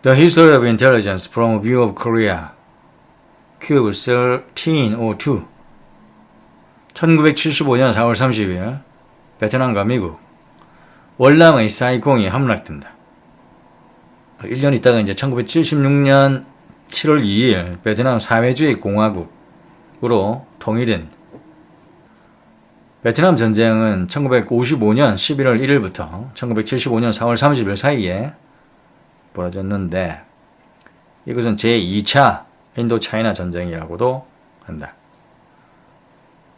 The History of Intelligence from a View of Korea, Cube 1302. 1975년 4월 30일 베트남과 미국 월남의 사이공이 함락된다. 1년 있다가 이제 1976년 7월 2일 베트남 사회주의 공화국으로 통일된. 베트남 전쟁은 1955년 11월 1일부터 1975년 4월 30일 사이에 벌어졌는데 이것은 제2차 인도차이나 전쟁이라고도 한다.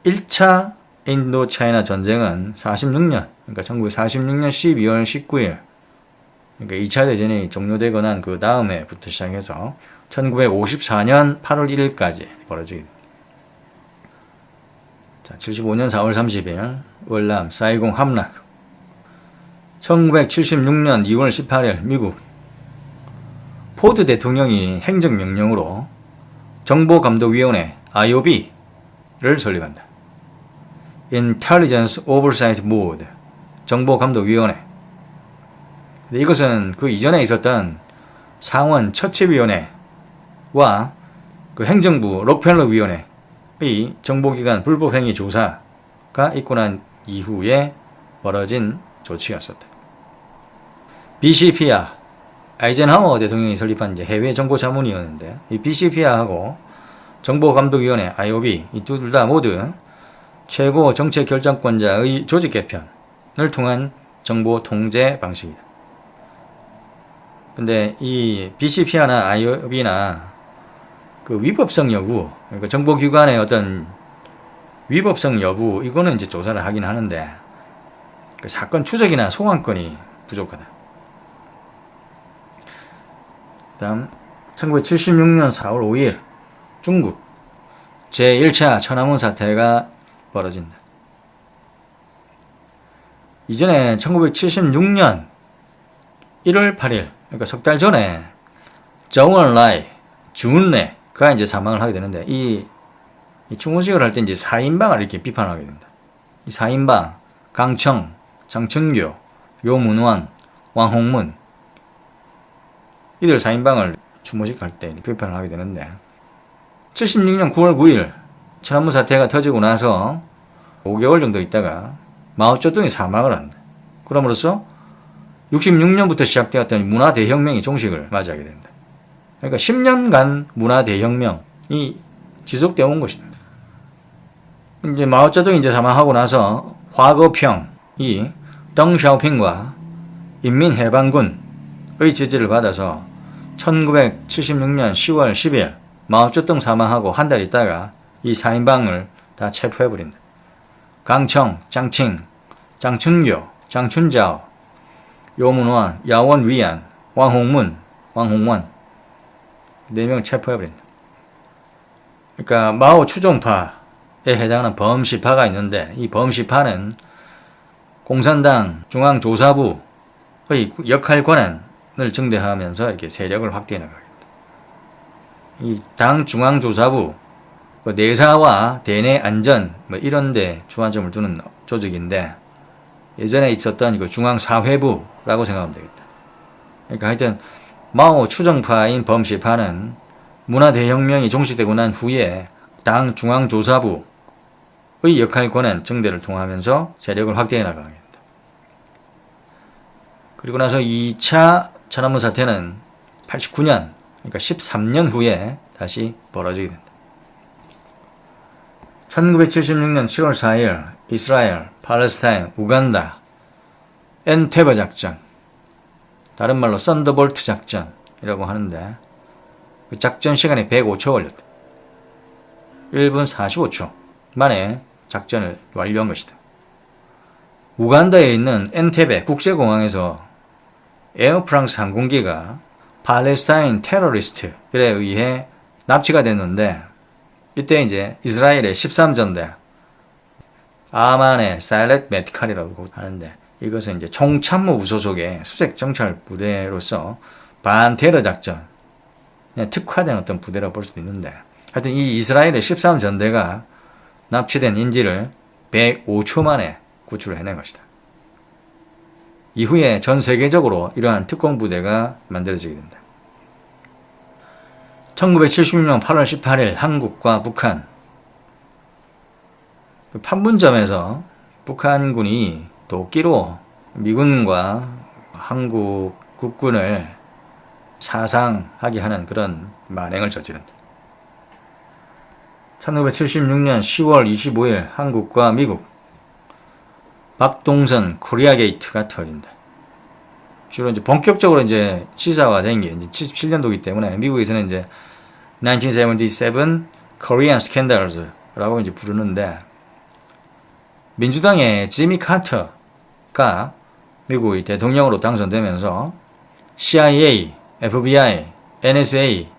1차 인도차이나 전쟁은 46년, 그러니까 1946년 12월 19일, 그러니까 2차 대전이 종료되고 난 그 다음에부터 시작해서 1954년 8월 1일까지 벌어지게 됩니다. 자, 75년 4월 30일 월남 사이공 함락. 1976년 2월 18일 미국 포드 대통령이 행정명령으로 정보감독위원회 IOB를 설립한다. Intelligence Oversight Board, 정보감독위원회. 이것은 그 이전에 있었던 상원 처치위원회와 그 행정부 록펠러 위원회의 정보기관 불법행위 조사가 있고 난 이후에 벌어진 조치였었다. BCP야, 아이젠하워 대통령이 설립한 이제 해외 정보자문위원회인데, 이 BCP야하고 정보감독위원회 IOB 이 둘 다 모두 최고 정책 결정권자의 조직 개편을 통한 정보 통제 방식이다. 근데 이 BCP나 IOB나 그 위법성 여부, 그러니까 정보기관의 어떤 위법성 여부, 이거는 이제 조사를 하긴 하는데 그 사건 추적이나 소환권이 부족하다. 다음 1976년 4월 5일 중국 제1차 천안문 사태가 벌어진다. 이전에 1976년 1월 8일, 그러니까 석 달 전에 정원라이, 주은래가 이제 사망을 하게 되는데, 이 충무지를 할 때 이제 4인방을 이렇게 비판하게 된다. 이 4인방, 강청, 장춘교, 요문완, 왕홍문, 이들 4인방을 추모식 할 때 비판을 하게 되는데, 76년 9월 9일 천안문 사태가 터지고 나서 5개월 정도 있다가 마오쩌둥이 사망을 한다. 그럼으로써 66년부터 시작되었던 문화대혁명이 종식을 맞이하게 된다. 그러니까 10년간 문화대혁명이 지속되어 온 것이다. 이제 마오쩌둥이 이제 사망하고 나서 화거평이 덩샤오핑과 인민해방군의 지지를 받아서 1976년 10월 10일 마오쩌둥 사망하고 한 달 있다가 이 4인방을 다 체포해버린다. 강청, 장칭, 장춘교, 장춘자오, 요문완, 야원위안, 왕홍문, 왕홍원 4명을 체포해버린다. 그러니까 마오 추종파에 해당하는 범시파가 있는데, 이 범시파는 공산당 중앙조사부의 역할 권한을 증대하면서 이렇게 세력을 확대해 나가겠다. 이 당 중앙조사부, 내사와 대내 안전 이런 데 주안점을 두는 조직인데, 예전에 있었던 그 중앙사회부라고 생각하면 되겠다. 그러니까 하여튼 마오 추정파인 범시파는 문화대혁명이 종식되고 난 후에 당 중앙조사부의 역할 권한 증대를 통하면서 세력을 확대해 나가겠다. 그리고 나서 2차 천안문 사태는 89년, 그러니까 13년 후에 다시 벌어지게 된다. 1976년 7월 4일 이스라엘, 팔레스타인, 우간다 엔테베 작전, 다른 말로 썬더볼트 작전이라고 하는데, 그 작전 시간이 105초 걸렸다. 1분 45초 만에 작전을 완료한 것이다. 우간다에 있는 엔테베 국제공항에서 에어프랑스 항공기가 팔레스타인 테러리스트에 의해 납치가 됐는데, 이때 이제 이스라엘의 13전대 아만의 사일렛 메트칼이라고 하는데, 이것은 이제 총참모 부소속의 수색 정찰 부대로서 반테러 작전 특화된 어떤 부대라고 볼 수도 있는데, 하여튼 이 이스라엘의 13전대가 납치된 인질을 105초 만에 구출을 해낸 것이다. 이후에 전 세계적으로 이러한 특공 부대가 만들어지게 된다. 1976년 8월 18일 한국과 북한 그 판문점에서 북한군이 도끼로 미군과 한국 국군을 사상하게 하는 그런 만행을 저지른다. 1976년 10월 25일 한국과 미국 박동선 코리아 게이트가 터진다. 주로 이제 본격적으로 이제 시사화된 게 이제 77년도이기 때문에 미국에서는 이제 1977 Korean Scandals라고 이제 부르는데, 민주당의 지미 카터가 미국의 대통령으로 당선되면서 CIA, FBI, NSA,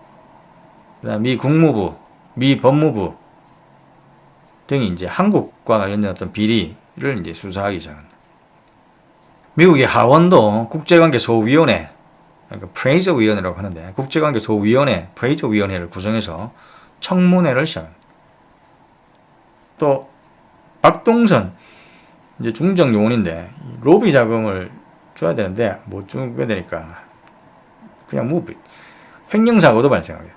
그다음 미 국무부, 미 법무부 등이 이제 한국과 관련된 어떤 비리를 이제 수사하기 시작한다. 미국의 하원도 국제관계 소위원회, 그러니까 프레이저 위원회라고 하는데, 국제관계 소위원회, 프레이저 위원회를 구성해서 청문회를 시작합니다. 또 박동선 이제 중정 요원인데 로비 자금을 줘야 되는데 못 주게 되니까 그냥 횡령사고도 발생합니다.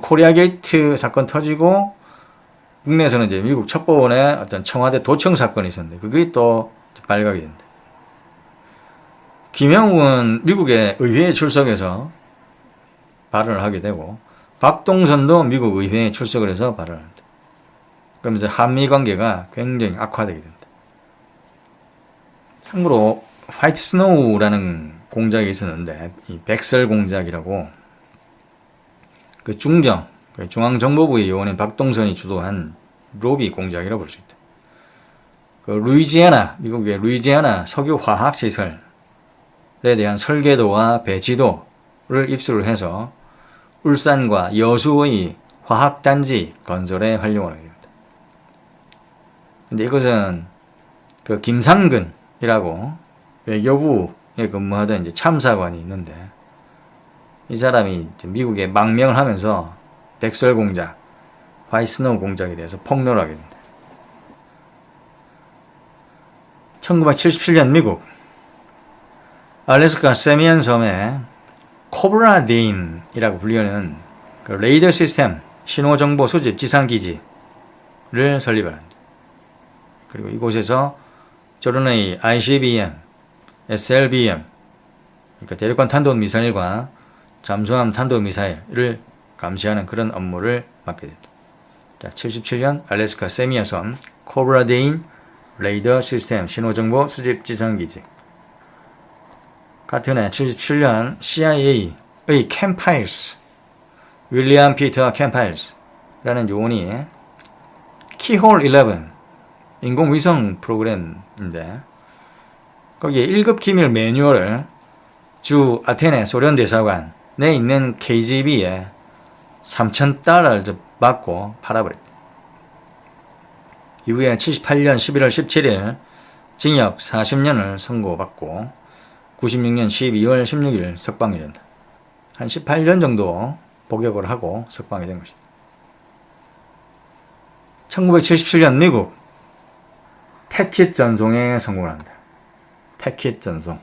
코리아 게이트 사건 터지고 국내에서는 이제 미국 첩보원의 어떤 청와대 도청 사건이 있었는데 그게 또 발각이 된다. 김영욱은 미국의 의회에 출석해서 발언을 하게 되고 박동선도 미국 의회에 출석을 해서 발언을 한다. 그러면서 한미 관계가 굉장히 악화되게 된다. 참고로 화이트 스노우라는 공작이 있었는데 이 백설 공작이라고 그 중앙정보부의 요원인 박동선이 주도한 로비 공작이라고 볼 수 있다. 그 미국의 루이지애나 석유화학시설에 대한 설계도와 배치도를 입수를 해서 울산과 여수의 화학단지 건설에 활용을 하게 됩니다. 근데 이것은 그 김상근이라고 외교부에 근무하던 이제 참사관이 있는데, 이 사람이 미국에 망명을 하면서 백설 공작, 화이트스노우 공작에 대해서 폭로를 하게 됩니다. 1977년 미국 알래스카 세미안 섬에 코브라 데임이라고 불리는 그 레이더 시스템 신호정보 수집 지상기지를 설립을 합니다. 그리고 이곳에서 조련의 ICBM, SLBM, 그러니까 대륙간 탄도미사일과 잠수함 탄도미사일을 감시하는 그런 업무를 맡게 됩니다. 자, 77년 알래스카 세미안 섬 코브라 데임 레이더 시스템 신호정보 수집 지상기지. 같은 해 77년 CIA의 캠파일스, 윌리엄 피터 캠파일스라는 요원이 키홀 11 인공위성 프로그램인데 거기에 1급 기밀 매뉴얼을 주 아테네 소련 대사관에 있는 KGB에 $3,000를 받고 팔아버렸다. 이후에 78년 11월 17일 징역 40년을 선고받고 96년 12월 16일 석방이 된다. 한 18년 정도 복역을 하고 석방이 된 것이다. 1977년 미국 패킷 전송에 성공을 한다. 패킷 전송.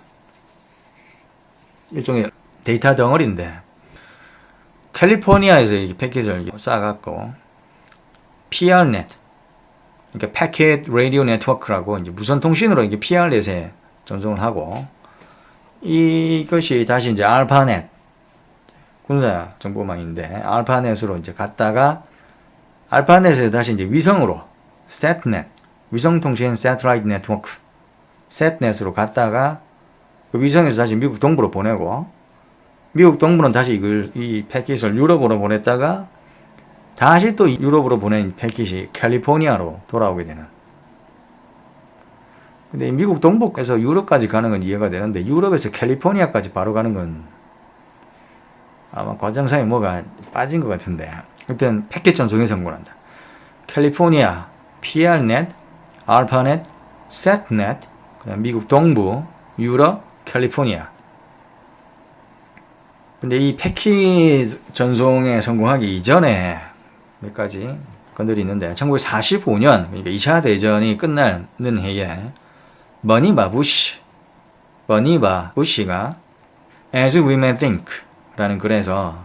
일종의 데이터 덩어리인데 캘리포니아에서 이 패킷을 쏴갖고 PRNet, 그러니까 패킷 라디오 네트워크라고 이제 무선 통신으로 이게 PRNet에 전송을 하고, 이것이 다시 이제 알파넷 군사 정보망인데 알파넷으로 이제 갔다가 알파넷에서 다시 이제 위성으로 셋넷 위성통신 세틀라이트 네트워크 셋넷으로 갔다가 그 위성에서 다시 미국 동부로 보내고, 미국 동부는 다시 이 패킷을 유럽으로 보냈다가 다시 또 유럽으로 보낸 패킷이 캘리포니아로 돌아오게 되는. 근데 미국 동부에서 유럽까지 가는 건 이해가 되는데 유럽에서 캘리포니아까지 바로 가는 건 아마 과정상에 뭐가 빠진 것 같은데, 하여튼 패킷 전송에 성공한다. 캘리포니아, PRNet, 알파넷, 셋넷, 그다음 미국 동부, 유럽, 캘리포니아. 근데 이 패킷 전송에 성공하기 이전에 몇 가지 건들이 있는데, 1945년, 그러니까 2차 대전이 끝나는 해에 버니바 부시가 As We May Think 라는 글에서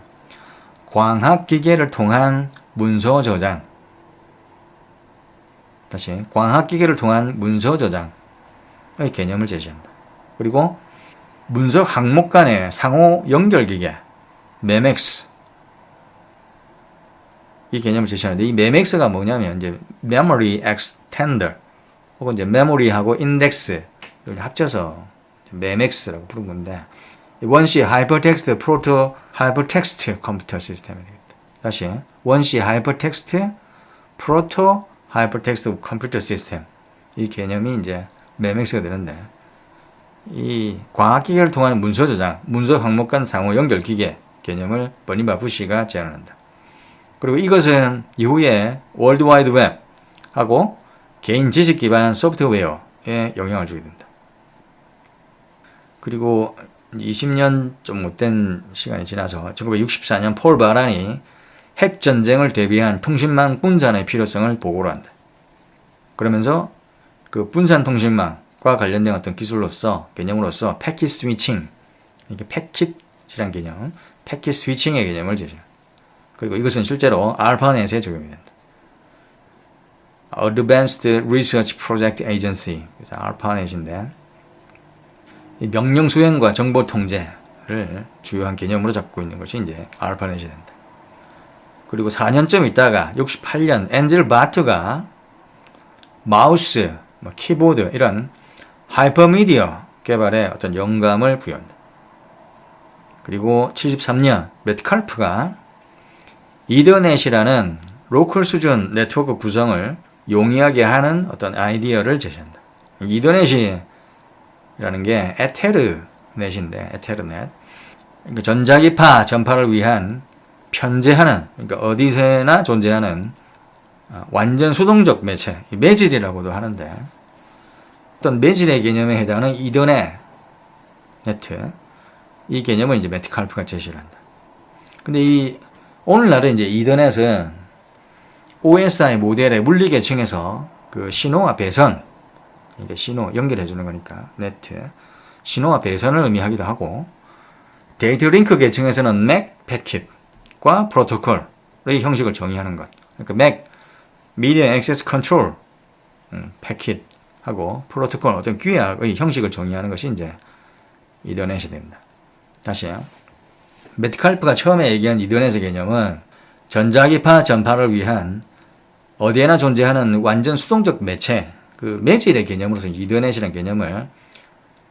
광학기계를 통한 문서 저장, 다시 광학기계를 통한 문서 저장의 개념을 제시한다. 그리고 문서 항목 간의 상호 연결기계 MEMX, 이 개념을 제시하는데, 이 MEMX가 뭐냐면 이제 Memory Extender 혹은 이제 메모리하고 인덱스 를 합쳐서 MEMX라고 부른 건데, 원시 하이퍼텍스트 프로토 하이퍼텍스트 컴퓨터 시스템이 되겠다. 다시 원시 하이퍼텍스트 프로토 하이퍼텍스트 컴퓨터 시스템, 이 개념이 이제 MEMX가 되는데, 이 광학기계를 통한 문서 저장, 문서 항목 간 상호 연결 기계 개념을 버니바 부시가 제안한다. 그리고 이것은 이후에 월드와이드 웹하고 개인 지식 기반 소프트웨어에 영향을 주게 된다. 그리고 20년 좀 못된 시간이 지나서 1964년 폴 바란이 핵전쟁을 대비한 통신망 분산의 필요성을 보고를 한다. 그러면서 그 분산 통신망과 관련된 어떤 기술로서, 개념으로서 패킷 스위칭, 이게 패킷이란 개념, 패킷 스위칭의 개념을 제시한다. 그리고 이것은 실제로 알파넷에 적용이 된다. Advanced Research Project Agency, 그래서 알파넷인데, 이 명령 수행과 정보 통제를 주요한 개념으로 잡고 있는 것이 이제 알파넷이 된다. 그리고 4년쯤 있다가 68년 엔젤 바트가 마우스, 키보드 이런 하이퍼미디어 개발에 어떤 영감을 부여한다. 그리고 73년 매트칼프가 이더넷이라는 로컬 수준 네트워크 구성을 용이하게 하는 어떤 아이디어를 제시한다. 이더넷이라는 게 에테르넷인데, 에테르넷. 그러니까 전자기파 전파를 위한 편재하는, 그러니까 어디서나 존재하는 완전 수동적 매체, 매질이라고도 하는데, 어떤 매질의 개념에 해당하는 이더넷 네트, 이 개념을 이제 매트칼프가 제시를 한다. 근데 오늘날은 이제 이더넷은 OSI 모델의 물리 계층에서 그 신호와 배선, 그러니까 신호 연결해 주는 거니까 네트, 신호와 배선을 의미하기도 하고, 데이터 링크 계층에서는 MAC 패킷과 프로토콜의 형식을 정의하는 것. 그러니까 MAC, Medium Access Control 패킷하고 프로토콜, 어떤 규약의 형식을 정의하는 것이 이제 이더넷이 됩니다. 다시요. 매트칼프가 처음에 얘기한 이더넷의 개념은 전자기파 전파를 위한 어디에나 존재하는 완전 수동적 매체, 그 매질의 개념으로서 이더넷이라는 개념을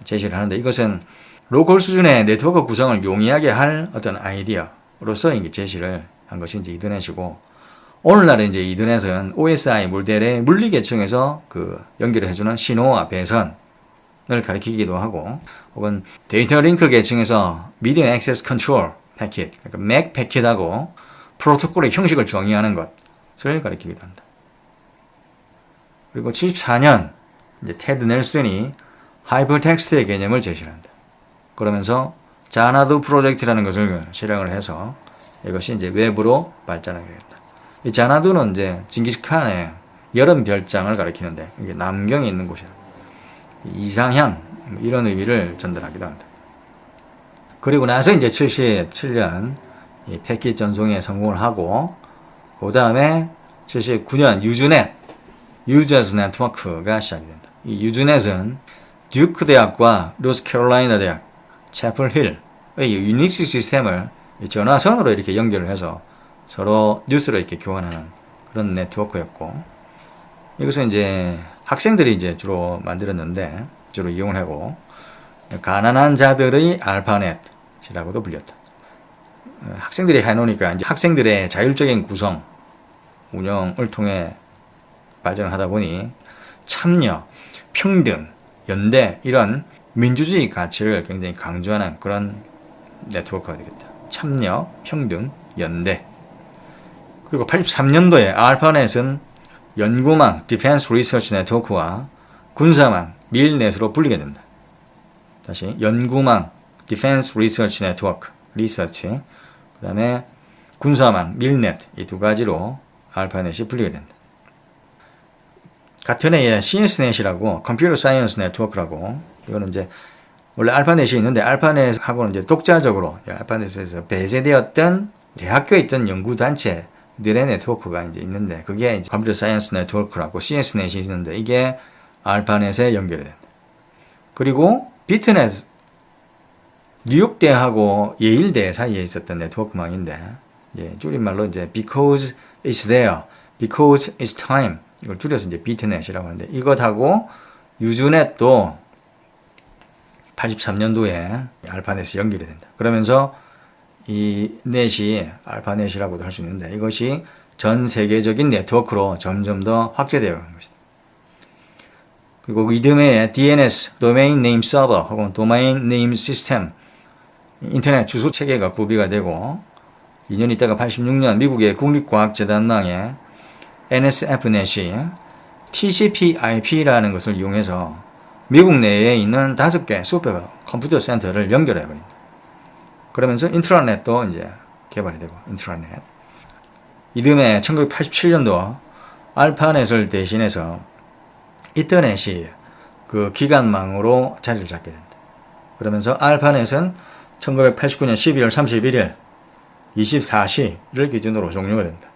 제시를 하는데, 이것은 로컬 수준의 네트워크 구성을 용이하게 할 어떤 아이디어로서 이게 제시를 한 것이 이제 이더넷이고, 오늘날은 이제 이더넷은 OSI 모델의 물리 계층에서 그 연결을 해주는 신호와 배선을 가리키기도 하고, 혹은 데이터 링크 계층에서 Medium Access Control 패킷, 그러니까 MAC 패킷하고 프로토콜의 형식을 정의하는 것을 가리키기도 한다. 그리고 74년 이제 테드 넬슨이 하이퍼텍스트의 개념을 제시한다. 그러면서 자나두 프로젝트라는 것을 실행을 해서 이것이 이제 웹으로 발전하게 된다. 이 자나두는 이제 징기스칸의 여름 별장을 가리키는데, 이게 남경에 있는 곳이라, 이상향 이런 의미를 전달하기도 합니다. 그리고 나서 이제 77년 이 패킷 전송에 성공을 하고, 그 다음에 79년 유즈넷, 유저스 네트워크가 시작이 된다. 이 유즈넷은 듀크 대학과 노스캐롤라이나 대학, 채플힐의 유닉스 시스템을 전화선으로 이렇게 연결을 해서 서로 뉴스를 이렇게 교환하는 그런 네트워크였고, 이것은 이제 학생들이 이제 주로 만들었는데, 주로 이용을 하고, 가난한 자들의 알파넷이라고도 불렸다. 학생들이 해놓으니까 이제 학생들의 자율적인 구성, 운영을 통해 발전을 하다 보니 참여, 평등, 연대 이런 민주주의 가치를 굉장히 강조하는 그런 네트워크가 되겠다. 참여, 평등, 연대. 그리고 83년도에 알파넷은 연구망, 디펜스 리서치 네트워크와 군사망, 밀넷으로 불리게 된다. 다시 연구망, 디펜스 리서치 네트워크, 리서치, 그 다음에 군사망, 밀넷, 이 두 가지로 알파넷이 불리게 된다. 같은 해에 CS넷이라고 컴퓨터 사이언스 네트워크라고, 이거는 이제 원래 알파넷이 있는데 알파넷하고는 이제 독자적으로 알파넷에서 배제되었던 대학교에 있던 연구단체들의 네트워크가 이제 있는데 그게 이제 컴퓨터 사이언스 네트워크라고 CS넷이 있는데 이게 알파넷에 연결이 된다. 그리고 비트넷 뉴욕대하고 예일대 사이에 있었던 네트워크망인데 이제 줄임말로 이제 because it's there, because it's time 이걸 줄여서 이제 비트넷이라고 하는데 이것하고 유즈넷도 83년도에 알파넷이 연결이 된다. 그러면서 이 넷이 알파넷이라고도 할 수 있는데 이것이 전 세계적인 네트워크로 점점 더 확대되어 가는 것이다. 그리고 이듬해에 DNS, Domain Name Server 혹은 Domain Name System 인터넷 주소 체계가 구비가 되고 2년 있다가 86년 미국의 국립과학재단망에 NSF넷이 TCP/IP라는 것을 이용해서 미국 내에 있는 5개 슈퍼 컴퓨터 센터를 연결해 버린다. 그러면서 인트라넷도 이제 개발이 되고 인트라넷. 이듬해 1987년도 알파넷을 대신해서 인터넷이 그 기관망으로 자리를 잡게 된다. 그러면서 알파넷은 1989년 12월 31일 24시를 기준으로 종료가 된다.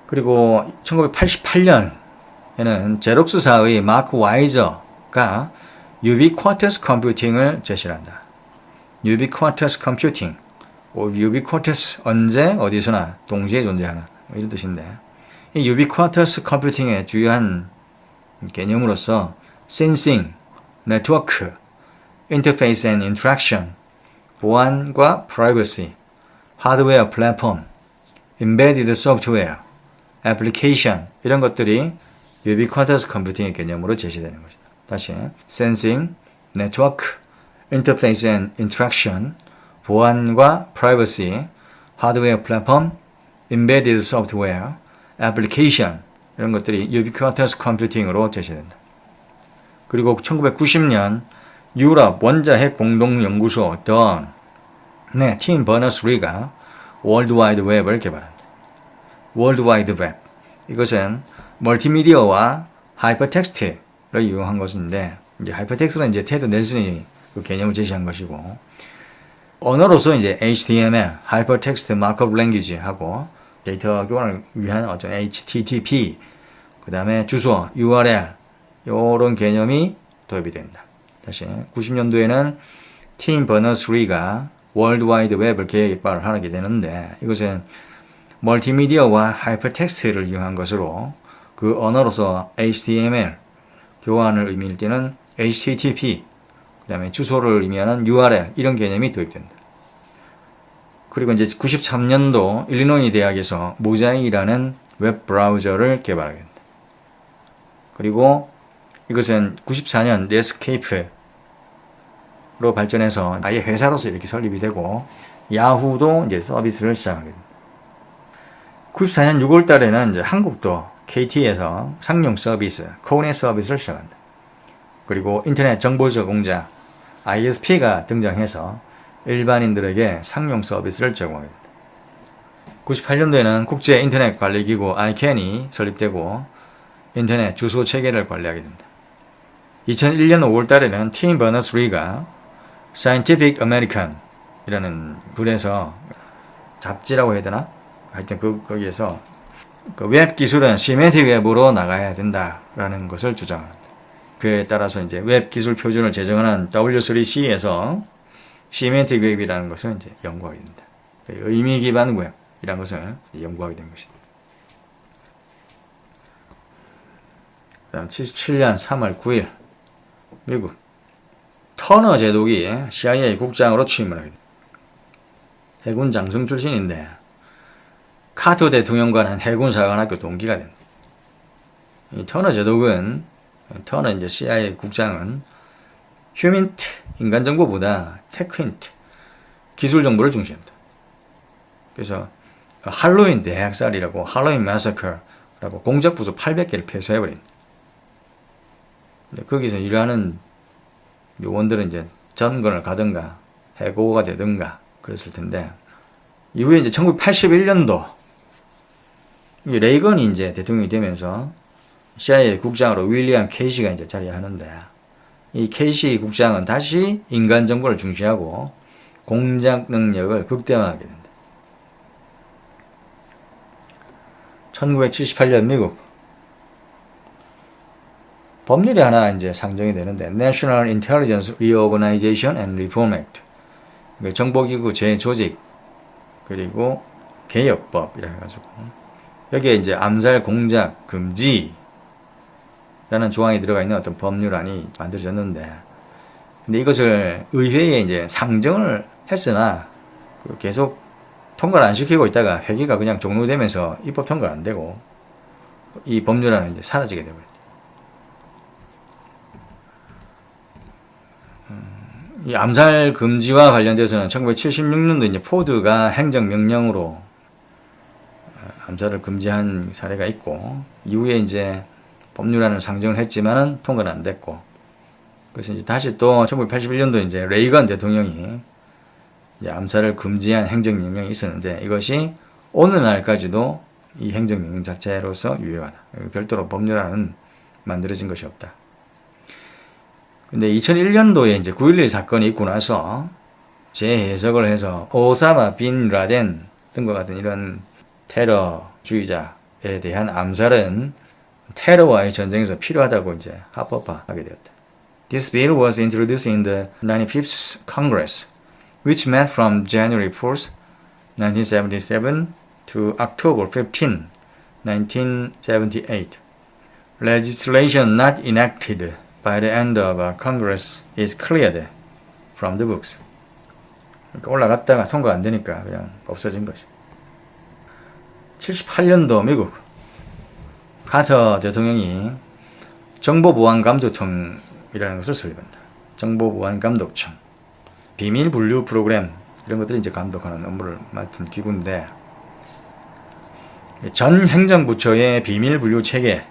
그리고 1988년에는 제록스사의 마크 와이저가 유비쿼터스 컴퓨팅을 제시를 한다. 유비쿼터스 컴퓨팅, 유비쿼터스 언제 어디서나 동시에 존재하는 이런 뜻인데 이 유비쿼터스 컴퓨팅의 주요한 개념으로서 센싱, 네트워크, 인터페이스 앤 인터랙션, 보안과 프라이버시, 하드웨어 플랫폼, embedded software, 애플리케이션 이런 것들이 유비쿼터스 컴퓨팅의 개념으로 제시되는 것이다. 다시 sensing, network, interface and interaction, 보안과 privacy, 하드웨어 플랫폼, embedded software, application 이런 것들이 유비쿼터스 컴퓨팅으로 제시된다. 그리고 1990년 유럽 원자핵 공동연구소 던의 팀 버너스-리가 월드와이드 웹을 개발한다. 월드와이드 웹 이것은 멀티미디어와 하이퍼텍스트를 이용한 것인데 이제 하이퍼텍스트는 이제 테드 넬슨이 그 개념을 제시한 것이고 언어로서 이제 HTML, 하이퍼텍스트 마크업 랭귀지 하고 데이터 교환을 위한 어떤 HTTP 그 다음에 주소, URL 이런 개념이 도입이 된다. 다시 90년도에는 팀 버너스-리가 월드와이드 웹을 개발을 하게 되는데 이것은 멀티미디어와 하이퍼텍스트를 이용한 것으로 그 언어로서 HTML 교환을 의미할 때는 HTTP 그 다음에 주소를 의미하는 URL 이런 개념이 도입된다. 그리고 이제 93년도 일리노이 대학에서 모자이라는 웹 브라우저를 개발하게 된다. 그리고 이것은 94년 넷스케이프로 발전해서 아예 회사로서 이렇게 설립이 되고 야후도 이제 서비스를 시작하게 됩니다. 94년 6월 달에는 이제 한국도 KT에서 상용 서비스, 코넷 서비스를 시작한다. 그리고 인터넷 정보저 공자 ISP가 등장해서 일반인들에게 상용 서비스를 제공하게 된다. 98년도에는 국제 인터넷 관리기구 ICANN이 설립되고 인터넷 주소 체계를 관리하게 된다. 2001년 5월 달에는 팀 버너스-리가 Scientific American 이라는 글에서 잡지라고 해야 되나? 하여튼 거기에서 그 웹 기술은 시멘틱 웹으로 나가야 된다라는 것을 주장합니다. 그에 따라서 이제 웹 기술 표준을 제정하는 W3C에서 시멘틱 웹이라는 것을 이제 연구하게 됩니다. 의미 기반 웹이라는 것을 연구하게 된 것이다. 77년 3월 9일 미국 터너 제독이 CIA 국장으로 취임을 하게 됩니다. 해군 장성 출신인데 카터 대통령과는 해군사관학교 동기가 됩니다. 이 터너 제독은 터너 이제 CIA 국장은 휴민트 인간정보보다 테크인트 기술 정보를 중시한다. 그래서 할로윈 대학살이라고 할로윈 마사커라고 공작 부서 800개를 폐쇄해버린. 거기서 일하는 요원들은 이제 전권을 가든가 해고가 되든가 그랬을 텐데 이후에 이제 1981년도 레이건이 이제 대통령이 되면서 CIA 국장으로 윌리엄 케이시가 이제 자리하는데 이 KC 국장은 다시 인간 정보를 중시하고 공작 능력을 극대화하게 된다. 1978년 미국 법률이 하나 이제 상정이 되는데 National Intelligence Reorganization and Reform Act, 정보기구 재조직 그리고 개혁법이라 해가지고 여기에 이제 암살 공작 금지라는 조항이 들어가 있는 어떤 법률안이 만들어졌는데, 근데 이것을 의회에 이제 상정을 했으나 계속 통과를 안 시키고 있다가 회기가 그냥 종료되면서 입법 통과가 안 되고 이 법률안은 이제 사라지게 되버렸죠. 이 암살 금지와 관련돼서는 1976년도 이제 포드가 행정명령으로 암살을 금지한 사례가 있고, 이후에 이제 법률안을 상정을 했지만은 통과는 안 됐고, 그래서 이제 다시 또 1981년도 이제 레이건 대통령이 이제 암살을 금지한 행정명령이 있었는데 이것이 어느 날까지도 이 행정명령 자체로서 유효하다. 별도로 법률안은 만들어진 것이 없다. 근데 2001년도에 이제 9.11 사건이 있고 나서 재해석을 해서 오사마 빈 라덴 등과 같은 이런 테러주의자에 대한 암살은 테러와의 전쟁에서 필요하다고 이제 합법화하게 되었다. This bill was introduced in the 95th Congress, which met from January 4th, 1977 to October 15, 1978. Legislation not enacted by the end of Congress is cleared from the books. 그러니까 올라갔다가 통과 안 되니까 그냥 없어진 것이다. 78년도 미국 카터 대통령이 정보보안감독청이라는 것을 설립한다. 정보보안감독청, 비밀분류 프로그램 이런 것들을 이제 감독하는 업무를 맡은 기구인데, 전 행정부처의 비밀분류 체계와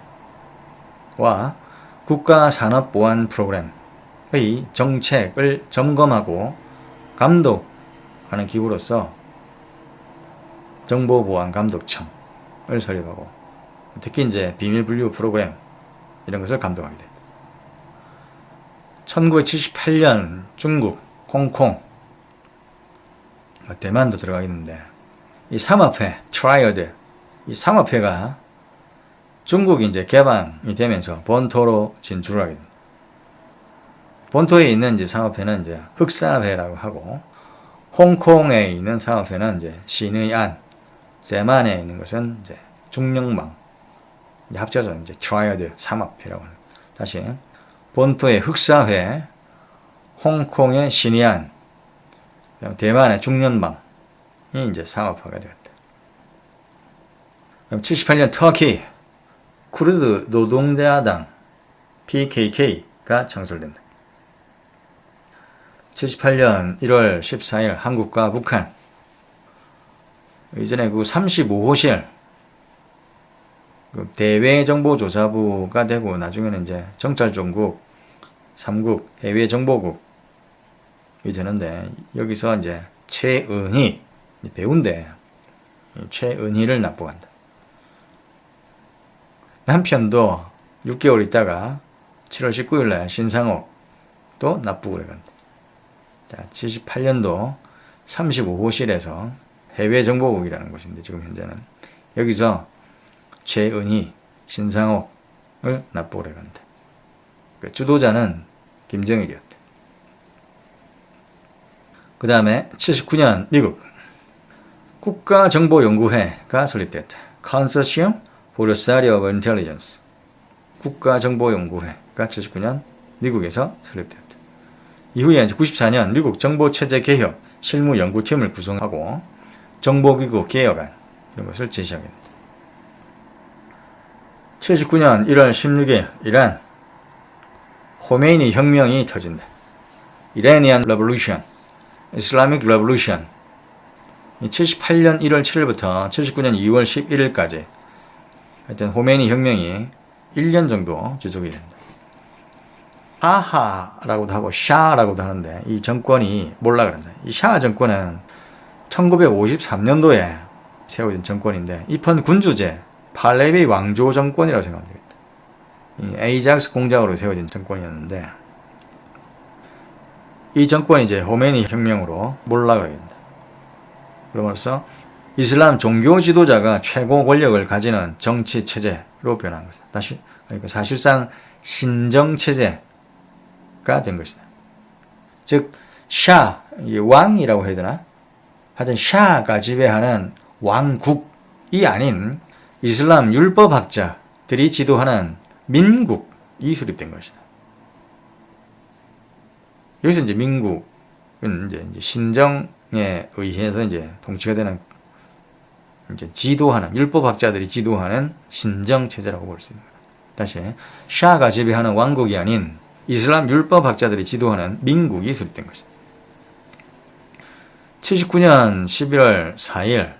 국가산업보안 프로그램의 정책을 점검하고 감독하는 기구로서 정보보안감독청을 설립하고, 특히 이제 비밀분류 프로그램 이런 것을 감독하게 됩니다. 1978년 중국, 홍콩, 대만도 들어가겠는데, 이 삼합회, 트라이어드, 이 삼합회가 중국이 이제 개방이 되면서 본토로 진출을 하게 됩니다. 본토에 있는 이제 삼합회는 이제 흑사회라고 하고, 홍콩에 있는 삼합회는 이제 신의안, 대만에 있는 것은 이제 중령망, 합쳐서 이제 트라이어드 삼합회라고 합니다. 다시 본토의 흑사회, 홍콩의 신의안, 대만의 중년망이 이제 삼합화가 되었다. 그럼 78년 터키 쿠르드 노동자당 PKK가 창설된다. 78년 1월 14일 한국과 북한, 이전에 그 35호실 대외정보조사부가 되고 나중에는 이제 정찰总국 3국 해외정보국이 되는데, 여기서 이제 최은희 배우인데 최은희를 납북한다. 남편도 6개월 있다가 7월 19일 날 신상옥도 납북을 해간다. 자, 78년도 35호실에서 해외정보국이라는 곳인데 지금 현재는 여기서 최은희, 신상옥을 납북을 해간다. 그 주도자는 김정일이었다. 그 다음에 79년 미국 국가정보연구회가 설립되었다. Consortium for the Study of Intelligence. 국가정보연구회가 79년 미국에서 설립되었다. 이후에 94년 미국 정보체제개혁 실무연구팀을 구성하고 정보기구 개혁안 이런 것을 제시하게 됩니다. 79년 1월 16일 이란 호메이니 혁명이 터진다. Iranian Revolution, Islamic Revolution. 78년 1월 7일부터 79년 2월 11일까지 하여튼 호메이니 혁명이 1년 정도 지속이 된다. 사하라고도 하고 샤라고도 하는데 이 정권이 몰라 그런다. 이 샤 정권은 1953년도에 세워진 정권인데 입헌 군주제 팔레비 왕조 정권이라고 생각하면 되겠다. 이 에이작스 공작으로 세워진 정권이었는데 이 정권이 이제 호메니 혁명으로 몰락을 하게 된다. 그러면서 이슬람 종교 지도자가 최고 권력을 가지는 정치 체제로 변한 것이다. 다시 그러니까 사실상 신정 체제가 된 것이다. 즉 샤, 왕이라고 해야 되나? 하여튼 샤가 지배하는 왕국이 아닌 이슬람 율법학자들이 지도하는 민국이 수립된 것이다. 여기서 이제 민국은 이제 신정에 의해서 이제 통치가 되는 이제 지도하는 율법학자들이 지도하는 신정 체제라고 볼 수 있습니다. 다시 샤가 지배하는 왕국이 아닌 이슬람 율법학자들이 지도하는 민국이 수립된 것이다. 79년 11월 4일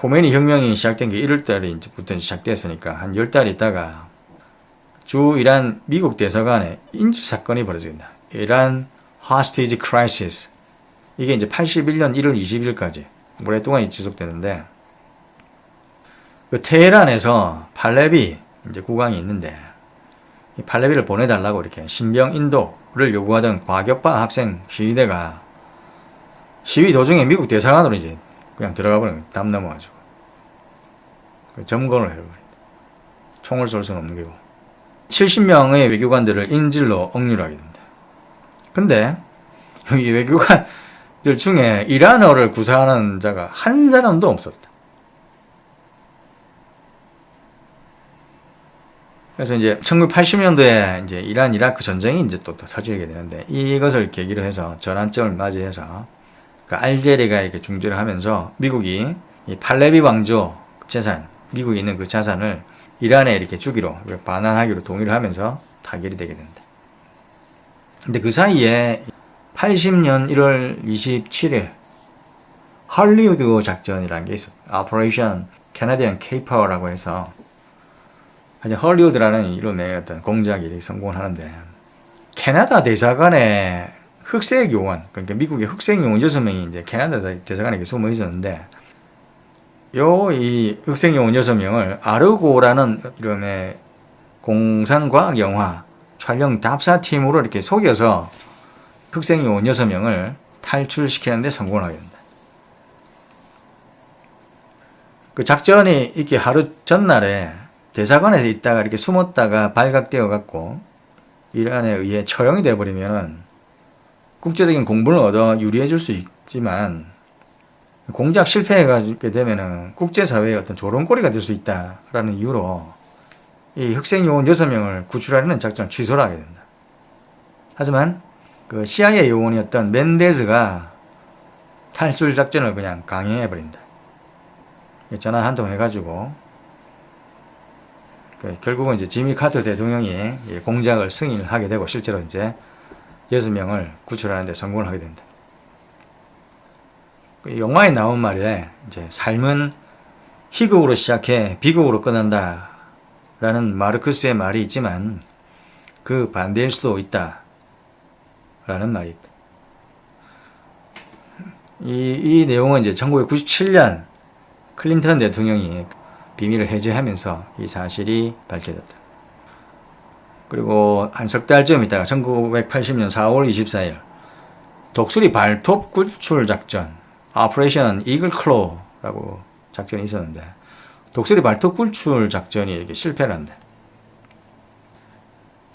호메니 혁명이 시작된 게 1월달부터 시작됐으니까 한 10달 있다가 주 이란 미국 대사관에 인질 사건이 벌어집니다. 이란 hostage crisis. 이게 이제 81년 1월 20일까지 오랫동안 지속되는데 그 테헤란에서 팔레비 이제 국왕이 있는데 이 팔레비를 보내달라고 이렇게 신병 인도를 요구하던 과격파 학생 시위대가 시위 도중에 미국 대사관으로 이제 그냥 들어가 버린 거예요. 담 넘어가지고 점거를 해버린다. 총을 쏠 수는 없는 거고 70명의 외교관들을 인질로 억류하게 된다. 근데 이 외교관들 중에 이란어를 구사하는 자가 한 사람도 없었다. 그래서 이제 1980년도에 이제 이란 이라크 전쟁이 이제 또 터지게 되는데 이것을 계기로 해서 전환점을 맞이해서 그 알제리가 이렇게 중재를 하면서 미국이 이 팔레비 왕조 재산, 미국에 있는 그 자산을 이란에 이렇게 주기로 반환하기로 동의를 하면서 타결이 되게 된다. 근데 그 사이에 80년 1월 27일 헐리우드 작전이라는 게 있었다. 오퍼레이션 캐나디언 케이퍼라고 해서 헐리우드라는 이름의 어떤 공작이 성공을 하는데 캐나다 대사관에 흑색 요원, 그러니까 미국의 흑색 요원 6명이 이제 캐나다 대사관에 숨어 있었는데 이 흑색 요원 6명을 아르고라는 이름의 공상과학 영화 촬영 답사팀으로 이렇게 속여서 흑색 요원 6명을 탈출시키는데 성공을 하게 된다. 그 작전이 이렇게 하루 전날에 대사관에서 있다가 이렇게 숨었다가 발각되어 갖고 이란에 의해 처형이 되어버리면 국제적인 공분을 얻어 유리해질 수 있지만 공작 실패하게 되면은 국제사회의 어떤 조롱거리가 될 수 있다라는 이유로 이 흑색 요원 6명을 구출하려는 작전을 취소를 하게 된다. 하지만 그 CIA 요원이었던 멘데즈가 탈출 작전을 그냥 강행해버린다. 전화 한 통 해가지고 결국은 이제 지미 카터 대통령이 공작을 승인을 하게 되고 실제로 이제 6명을 구출하는 데 성공을 하게 된다. 영화에 나온 말에 이제 삶은 희극으로 시작해 비극으로 끝난다 라는 마르크스의 말이 있지만 그 반대일 수도 있다 라는 말이 있다. 이 내용은 이제 1997년 클린턴 대통령이 비밀을 해제하면서 이 사실이 밝혀졌다. 그리고 한 석 달쯤 있다가 1980년 4월 24일 독수리 발톱 구출 작전 오퍼레이션 이글 클로라고 작전이 있었는데 독수리 발톱 구출 작전이 이렇게 실패를 한다.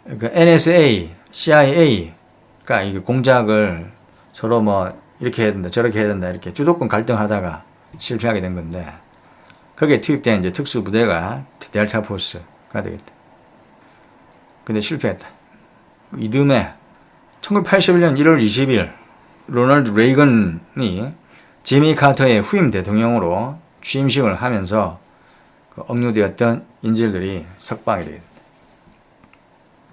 그 NSA, CIA가 이 공작을 서로 뭐 이렇게 해야 된다, 저렇게 해야 된다 이렇게 주도권 갈등하다가 실패하게 된 건데 거기에 투입된 이제 특수부대가 델타 포스가 되겠다. 근데 실패했다. 이듬해 1981년 1월 20일 로널드 레이건이 지미 카터의 후임 대통령으로 취임식을 하면서 그 억류되었던 인질들이 석방이 되게 된다.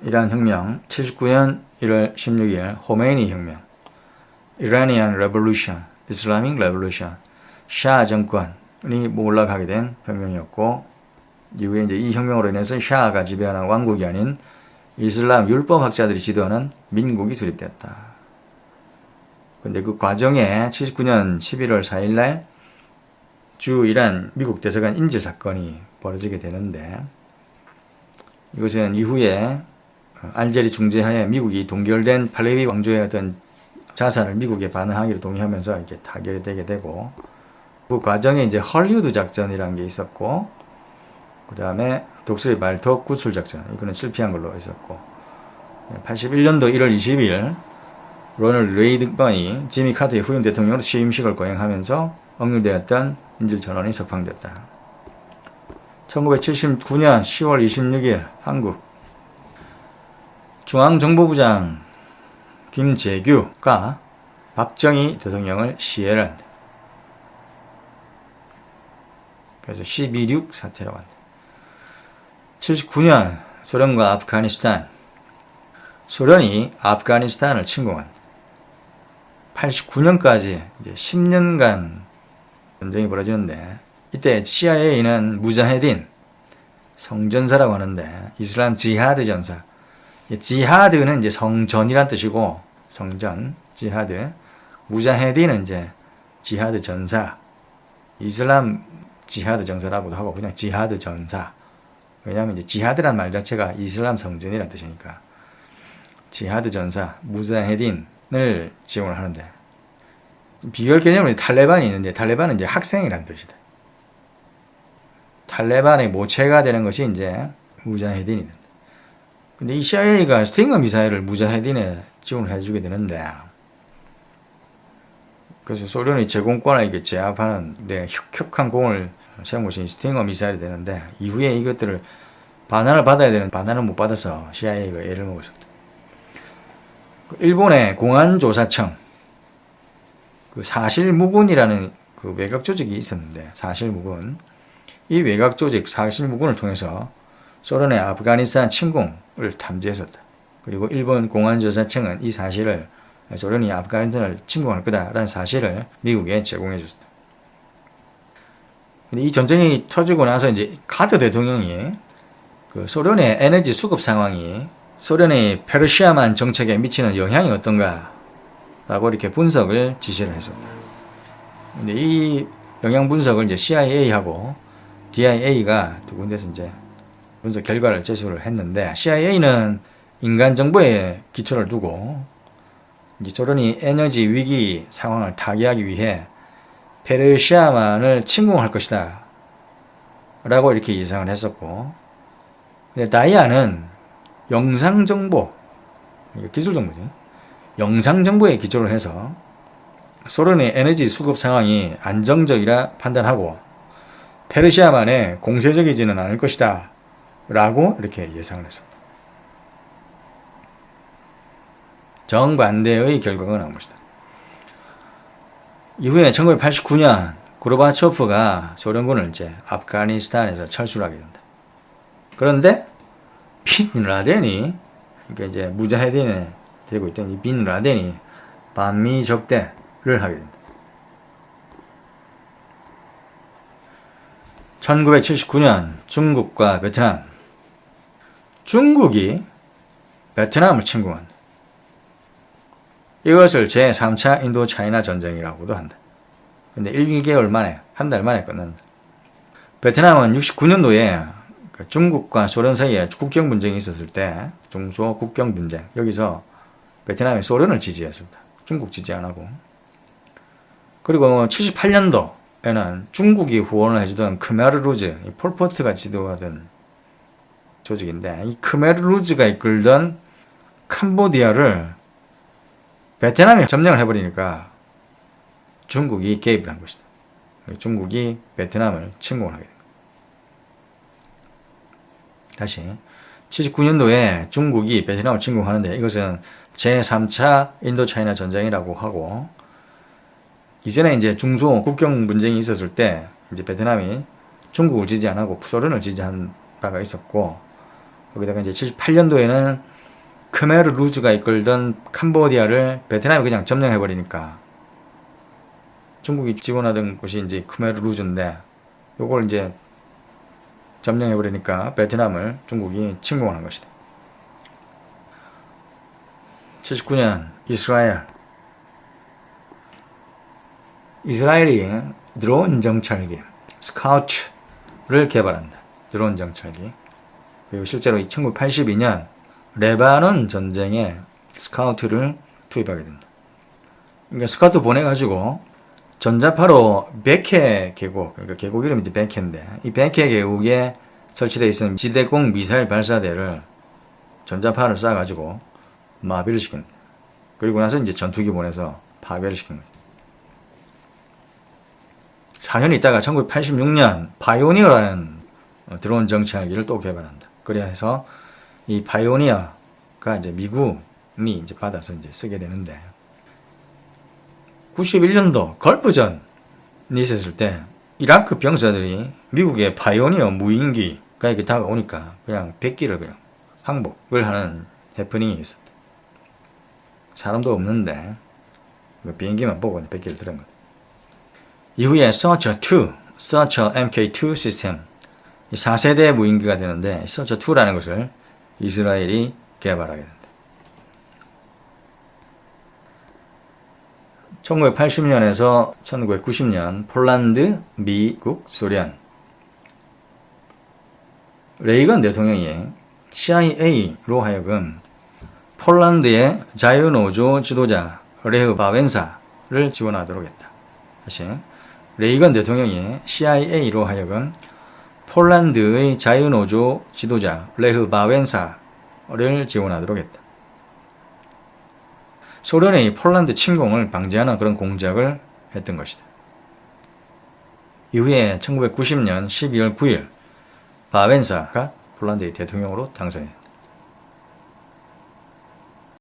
이란 혁명 79년 1월 16일 호메이니 혁명 Iranian Revolution, Islamic Revolution, 샤 정권이 몰락하게 된 혁명이었고 이후에 이제 이 혁명으로 인해서 샤가 지배하는 왕국이 아닌 이슬람 율법학자들이 지도하는 민국이 수립되었다. 근데 그 과정에 79년 11월 4일날 주 이란 미국 대사관 인질 사건이 벌어지게 되는데 이것은 이후에 알제리 중재하에 미국이 동결된 팔레비 왕조의 어떤 자산을 미국에 반환하기로 동의하면서 이렇게 타결되게 되고, 그 과정에 이제 헐리우드 작전이라는 게 있었고, 그 다음에 독수리 발톱 구출 작전, 이거는 실패한 걸로 있었고, 81년도 1월 20일 로널드 레이든번이 지미 카터의 후임 대통령으로 취임식을 거행하면서 억류되었던 인질 전원이 석방됐다. 1979년 10월 26일 한국 중앙정보부장 김재규가 박정희 대통령을 시해한다. 그래서 12.6 사태라고 한다. 79년 소련과 아프가니스탄, 소련이 아프가니스탄을 침공한다. 89년까지 이제 10년간 전쟁이 벌어지는데, 이때 CIA는 무자헤딘 성전사라고 하는데, 이슬람 지하드 전사, 지하드는 이제 성전이란 뜻이고, 성전 지하드, 무자헤딘은 이제 지하드 전사, 이슬람 지하드 전사라고도 하고 그냥 지하드 전사. 왜냐하면 이제 지하드란 말 자체가 이슬람 성전이란 뜻이니까 지하드 전사 무자헤딘을 지원을 하는데, 비교할 개념으로 탈레반이 있는데, 탈레반은 이제 학생이란 뜻이다. 탈레반의 모체가 되는 것이 이제 무자헤딘이 된다. 근데 이 CIA가 스팅어 미사일을 무자헤딘에 지원을 해주게 되는데, 그래서 소련의 제공권을 이렇게 제압하는 데 혁혁한 공을 세운 것이 스팅어 미사일이 되는데, 이후에 이것들을 반환을 받아야 되는 반환을 못 받아서 CIA가 애를 먹었습니다. 일본의 공안조사청, 그 사실무근이라는 그 외곽 조직이 있었는데, 사실무근, 이 외곽 조직 사실무근을 통해서 소련의 아프가니스탄 침공을 탐지했었다. 그리고 일본 공안조사청은 이 사실을, 소련이 아프가니스탄을 침공할 거다라는 사실을 미국에 제공해 줬다. 근데 이 전쟁이 터지고 나서 이제 카터 대통령이 그 소련의 에너지 수급 상황이 소련의 페르시아만 정책에 미치는 영향이 어떤가 라고 이렇게 분석을 지시를 했었다. 근데 이 영향 분석을 이제 CIA하고 DIA가 두 군데서 이제 분석 결과를 제시를 했는데, CIA는 인간 정보에 기초를 두고 이제 소련이 에너지 위기 상황을 타개하기 위해 페르시아만을 침공할 것이다 라고 이렇게 예상을 했었고, 근데 다이아는 영상 정보, 기술 정보지, 영상 정보에 기초를 해서 소련의 에너지 수급 상황이 안정적이라 판단하고 페르시아만에 공세적이지는 않을 것이다 라고 이렇게 예상을 했습니다. 정반대의 결과가 나온 것이다. 이후에 1989년 고르바초프가 소련군을 이제 아프가니스탄에서 철수를 하게 된다. 그런데 빈 라덴이, 그러니까 이제 무자헤딘에 되고 있던 이 빈 라덴이 반미 적대를 하게 된다. 1979년 중국과 베트남, 중국이 베트남을 침공한다. 이것을 제3차 인도 차이나 전쟁이라고도 한다. 근데 1개월 만에, 한 달 만에 끝난다. 베트남은 69년도에 중국과 소련 사이에 국경 분쟁이 있었을 때, 중소 국경 분쟁, 여기서 베트남이 소련을 지지했습니다. 중국 지지 안 하고. 그리고 78년도에는 중국이 후원을 해주던 크메르루즈, 폴포트가 지도하던 조직인데, 이 크메르루즈가 이끌던 캄보디아를 베트남이 점령을 해버리니까 중국이 개입을 한 것이다. 중국이 베트남을 침공을 하게 됩니다. 다시 79년도에 중국이 베트남을 침공하는데, 이것은 제3차 인도차이나 전쟁이라고 하고, 이전에 이제 중소 국경 분쟁이 있었을 때 이제 베트남이 중국을 지지 안 하고 소련을 지지한 바가 있었고, 거기다가 이제 78년도에는 크메르 루즈가 이끌던 캄보디아를 베트남이 그냥 점령해버리니까, 중국이 지원하던 곳이 이제 크메르 루즈인데, 요걸 이제 점령해버리니까 베트남을 중국이 침공한 것이다. 79년 이스라엘이 드론 정찰기 스카우트를 개발한다. 드론 정찰기. 그리고 실제로 1982년 레바논 전쟁에 스카우트를 투입하게 된다. 그러니까 스카우트 보내가지고 전자파로 베케 계곡, 그러니까 계곡 이름이 베케인데 이 베케 계곡에 설치되어 있는 지대공 미사일 발사대를 전자파를 쏴가지고 마비를 시킨다. 그리고 나서 이제 전투기 보내서 파괴를 시킨 거죠. 4년 있다가 1986년 파이오니어라는 드론 정찰기를 또 개발한다. 그래야 해서 이 파이오니어가 이제 미군이 이제 받아서 이제 쓰게 되는데 91년도 걸프전이 있었을 때 이라크 병사들이 미국의 파이오니어 무인기가 이렇게 다가오니까 그냥 100기를 그냥 항복을 하는 해프닝이 있었다. 사람도 없는데 비행기만 보고 100기를 들은 거다. 이후에 서처2, 서처 MK2 시스템 4세대 무인기가 되는데 서처2라는 것을 이스라엘이 개발하게 된다. 1980년에서 1990년 폴란드, 미국, 소련 레이건 대통령이 CIA로 하여금 폴란드의 자유노조 지도자 레흐 바웬사를 지원하도록 했다. 다시 레이건 대통령이 CIA로 하여금 폴란드의 자유노조 지도자 레흐 바웬사를 지원하도록 했다. 소련의 폴란드 침공을 방지하는 그런 공작을 했던 것이다. 이후에 1990년 12월 9일 바웬사가 폴란드의 대통령으로 당선했다.